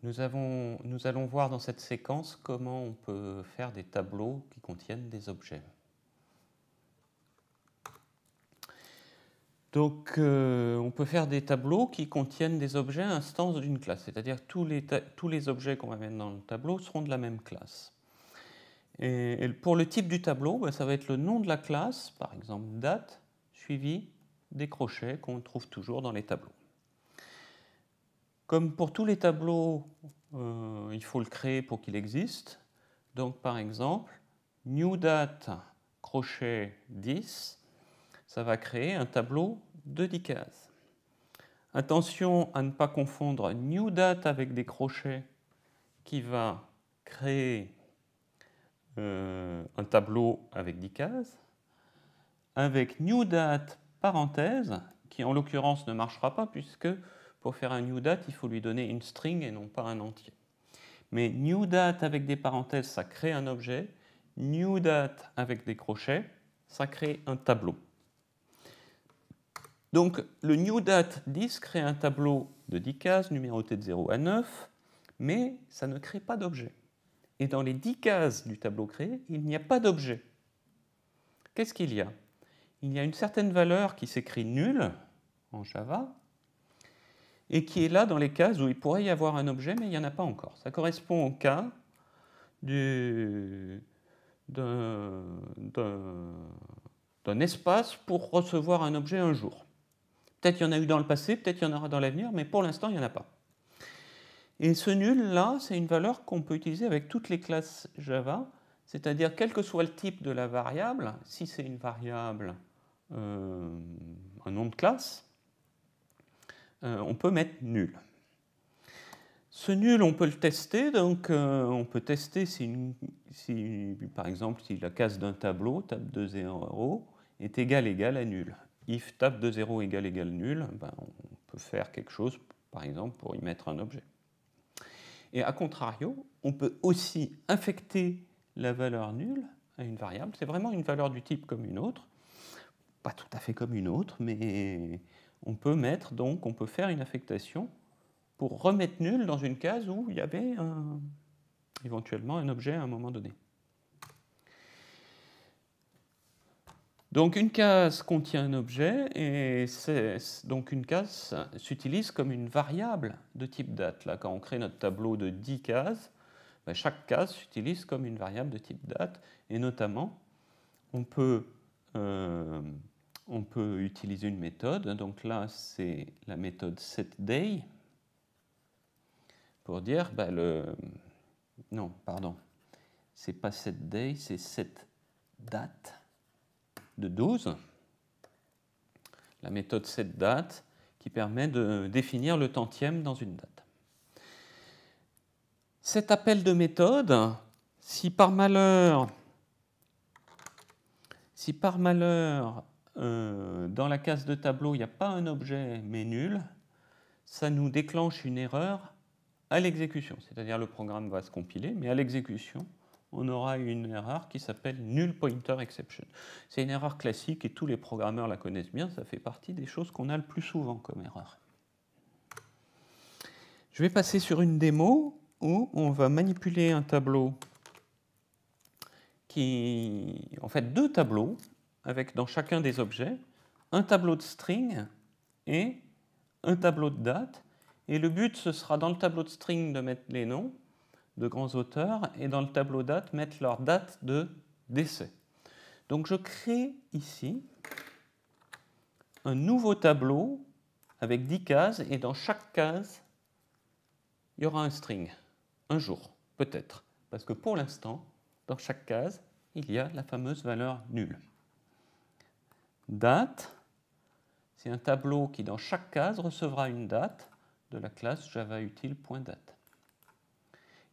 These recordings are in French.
Nous allons voir dans cette séquence comment on peut faire des tableaux qui contiennent des objets. Donc, on peut faire des tableaux qui contiennent des objets instances d'une classe, c'est-à-dire tous les objets qu'on va mettre dans le tableau seront de la même classe. Et pour le type du tableau, ça va être le nom de la classe, par exemple date, suivi des crochets qu'on trouve toujours dans les tableaux. Comme pour tous les tableaux, il faut le créer pour qu'il existe. Donc par exemple, new date crochet 10, ça va créer un tableau de 10 cases. Attention à ne pas confondre new date avec des crochets qui va créer un tableau avec 10 cases, avec new date parenthèse, qui en l'occurrence ne marchera pas puisque pour faire un new date, il faut lui donner une string et non pas un entier. Mais new date avec des parenthèses, ça crée un objet. New date avec des crochets, ça crée un tableau. Donc le new date 10 crée un tableau de 10 cases numéroté de 0 à 9, mais ça ne crée pas d'objet. Et dans les 10 cases du tableau créé, il n'y a pas d'objet. Qu'est-ce qu'il y a? Il y a une certaine valeur qui s'écrit nulle en Java, et qui est là dans les cases où il pourrait y avoir un objet, mais il n'y en a pas encore. Ça correspond au cas d'un espace pour recevoir un objet un jour. Peut-être il y en a eu dans le passé, peut-être il y en aura dans l'avenir, mais pour l'instant, il n'y en a pas. Et ce nul-là, c'est une valeur qu'on peut utiliser avec toutes les classes Java, c'est-à-dire quel que soit le type de la variable, si c'est une variable, un nom de classe, on peut mettre nul. Ce nul, on peut le tester, donc on peut tester si, par exemple, si la case d'un tableau, tab de 0 est égale à nul. If tab de 0 égale nul, on peut faire quelque chose, par exemple, pour y mettre un objet. Et à contrario, on peut aussi affecter la valeur nulle à une variable. C'est vraiment une valeur du type comme une autre. Pas tout à fait comme une autre, mais on peut mettre, donc, on peut faire une affectation pour remettre nul dans une case où il y avait éventuellement un objet à un moment donné. Donc une case contient un objet et donc une case s'utilise comme une variable de type date. Là, quand on crée notre tableau de 10 cases, chaque case s'utilise comme une variable de type date et notamment on peut utiliser une méthode. Donc là, c'est la méthode setDay pour dire non, pardon, c'est pas setDay, c'est setDate de 12. La méthode setDate qui permet de définir le tantième dans une date. Cet appel de méthode, si par malheur dans la case de tableau il n'y a pas un objet mais nul, ça nous déclenche une erreur à l'exécution. C'est-à-dire le programme va se compiler, mais à l'exécution, on aura une erreur qui s'appelle null pointer exception. C'est une erreur classique et tous les programmeurs la connaissent bien, ça fait partie des choses qu'on a le plus souvent comme erreur. Je vais passer sur une démo où on va manipuler un tableau en fait deux tableaux avec dans chacun des objets un tableau de string et un tableau de date. Et le but, ce sera dans le tableau de string de mettre les noms de grands auteurs et dans le tableau date, mettre leur date de décès. Donc je crée ici un nouveau tableau avec 10 cases et dans chaque case, il y aura un string, un jour, peut-être. Parce que pour l'instant, dans chaque case, il y a la fameuse valeur nulle. Date, c'est un tableau qui dans chaque case recevra une date de la classe javautil.date.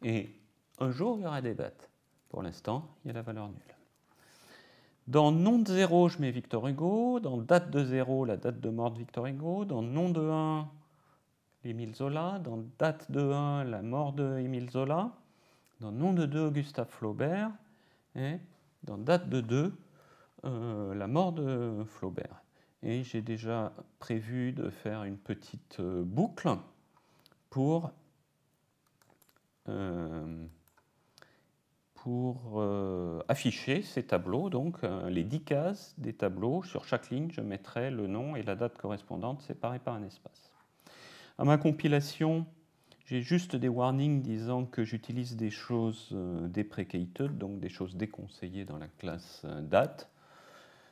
Et un jour, il y aura des dates. Pour l'instant, il y a la valeur nulle. Dans nom de 0, je mets Victor Hugo. Dans date de 0, la date de mort de Victor Hugo. Dans nom de 1, Émile Zola. Dans date de 1, la mort de Émile Zola. Dans nom de 2, Gustave Flaubert. Et dans date de 2, la mort de Flaubert. Et j'ai déjà prévu de faire une petite boucle pour afficher ces tableaux, donc les 10 cases des tableaux. Sur chaque ligne, je mettrai le nom et la date correspondante séparés par un espace. À ma compilation, j'ai juste des warnings disant que j'utilise des choses deprecated, donc des choses déconseillées dans la classe date.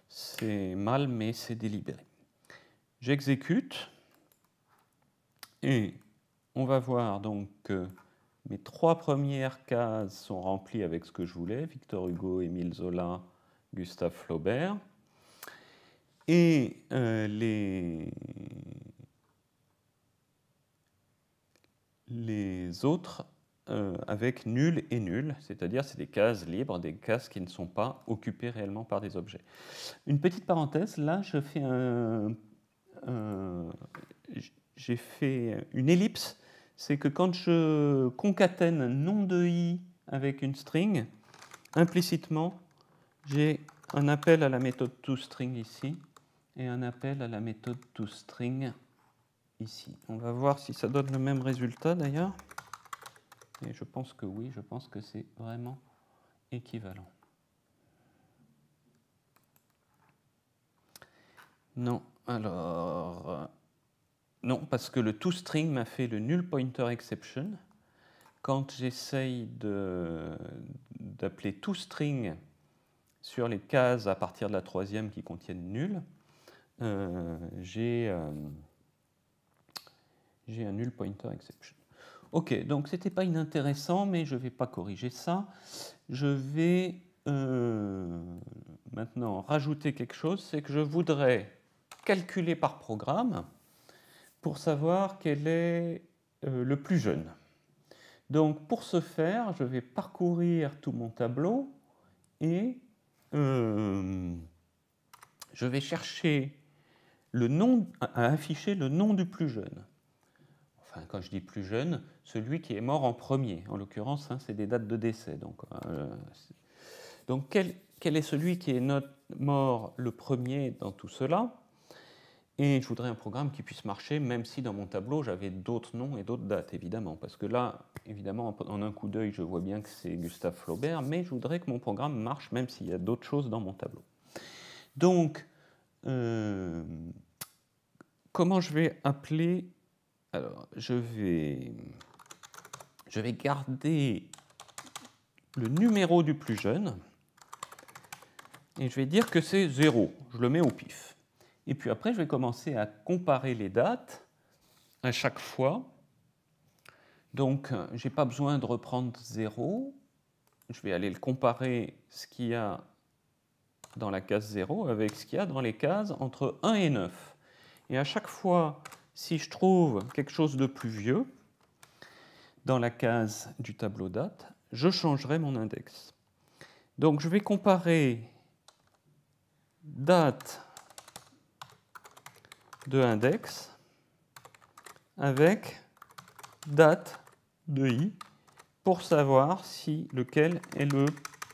C'est mal, mais c'est délibéré. J'exécute et on va voir donc que mes 3 premières cases sont remplies avec ce que je voulais, Victor Hugo, Émile Zola, Gustave Flaubert. Et les autres avec nul et nul, c'est-à-dire c'est des cases libres, des cases qui ne sont pas occupées réellement par des objets. Une petite parenthèse, là j'ai fait une ellipse, c'est que quand je concatène un nom de i avec une string, implicitement, j'ai un appel à la méthode toString ici et un appel à la méthode toString ici. On va voir si ça donne le même résultat d'ailleurs. Et je pense que oui, je pense que c'est vraiment équivalent. Non, alors... non, parce que le toString m'a fait le null pointer exception. Quand j'essaye d'appeler toString sur les cases à partir de la troisième qui contiennent nul, j'ai un null pointer exception. Ok, donc c'était pas inintéressant, mais je ne vais pas corriger ça. Je vais maintenant rajouter quelque chose, c'est que je voudrais calculer par programme pour savoir quel est le plus jeune. Donc pour ce faire, je vais parcourir tout mon tableau et je vais chercher le nom, à afficher le nom du plus jeune. Enfin, quand je dis plus jeune, celui qui est mort en premier. En l'occurrence, hein, c'est des dates de décès. Donc quel est celui qui est mort le premier dans tout cela? Et je voudrais un programme qui puisse marcher, même si dans mon tableau, j'avais d'autres noms et d'autres dates, évidemment. Parce que là, évidemment, en un coup d'œil, je vois bien que c'est Gustave Flaubert, mais je voudrais que mon programme marche, même s'il y a d'autres choses dans mon tableau. Donc, comment je vais appeler? Alors, je vais garder le numéro du plus jeune, et je vais dire que c'est 0. Je le mets au pif. Et puis après, je vais commencer à comparer les dates à chaque fois. Donc, je n'ai pas besoin de reprendre 0. Je vais aller le comparer ce qu'il y a dans la case 0 avec ce qu'il y a dans les cases entre 1 et 9. Et à chaque fois, si je trouve quelque chose de plus vieux dans la case du tableau date, je changerai mon index. Donc, je vais comparer date de index avec date de i pour savoir si lequel est le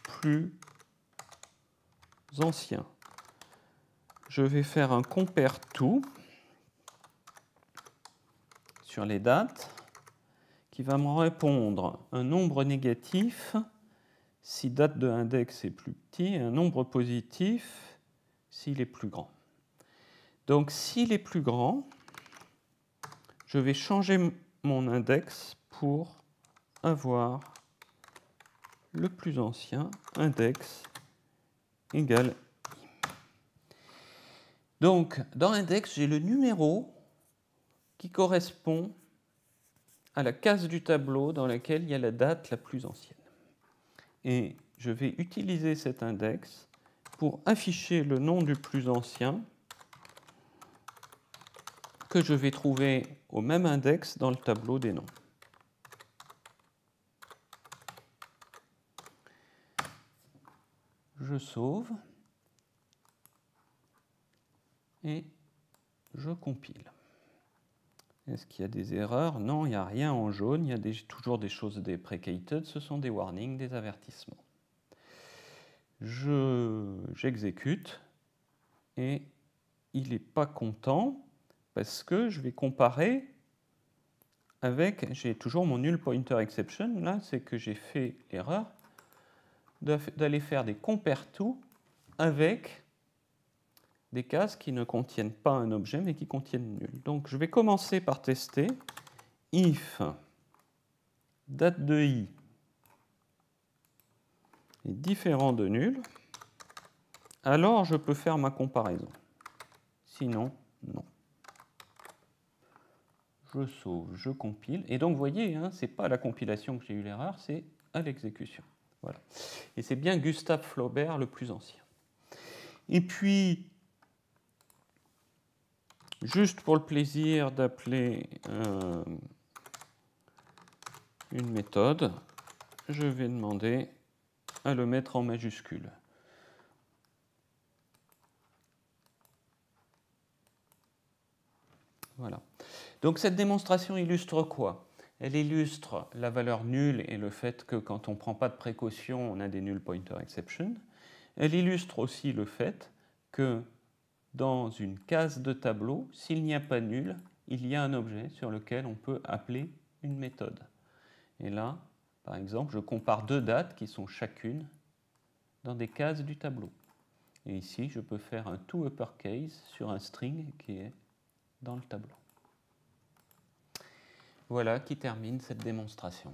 plus ancien. Je vais faire un compare to sur les dates qui va me répondre un nombre négatif si date de index est plus petit et un nombre positif s'il est plus grand. Donc s'il est plus grand, je vais changer mon index pour avoir le plus ancien, index égale i. Donc dans index, j'ai le numéro qui correspond à la case du tableau dans laquelle il y a la date la plus ancienne. Et je vais utiliser cet index pour afficher le nom du plus ancien que je vais trouver au même index dans le tableau des noms. Je sauve et je compile. Est-ce qu'il y a des erreurs? Non, il n'y a rien en jaune, il y a toujours des choses deprecated, ce sont des warnings, des avertissements. J'exécute et il n'est pas content parce que je vais comparer avec, j'ai toujours mon null pointer exception, là, c'est que j'ai fait l'erreur d'aller faire des compare to avec des cases qui ne contiennent pas un objet, mais qui contiennent nul. Donc, je vais commencer par tester if date de i est différent de nul, alors je peux faire ma comparaison. Sinon, non. Je sauve, je compile. Et donc, vous voyez, hein, ce n'est pas à la compilation que j'ai eu l'erreur, c'est à l'exécution. Voilà. Et c'est bien Gustave Flaubert le plus ancien. Et puis, juste pour le plaisir d'appeler une méthode, je vais demander à le mettre en majuscule. Voilà. Donc cette démonstration illustre quoi? Elle illustre la valeur nulle et le fait que quand on ne prend pas de précaution, on a des null pointer exception. Elle illustre aussi le fait que dans une case de tableau, s'il n'y a pas nul, il y a un objet sur lequel on peut appeler une méthode. Et là, par exemple, je compare deux dates qui sont chacune dans des cases du tableau. Et ici, je peux faire un to uppercase sur un string qui est dans le tableau. Voilà qui termine cette démonstration.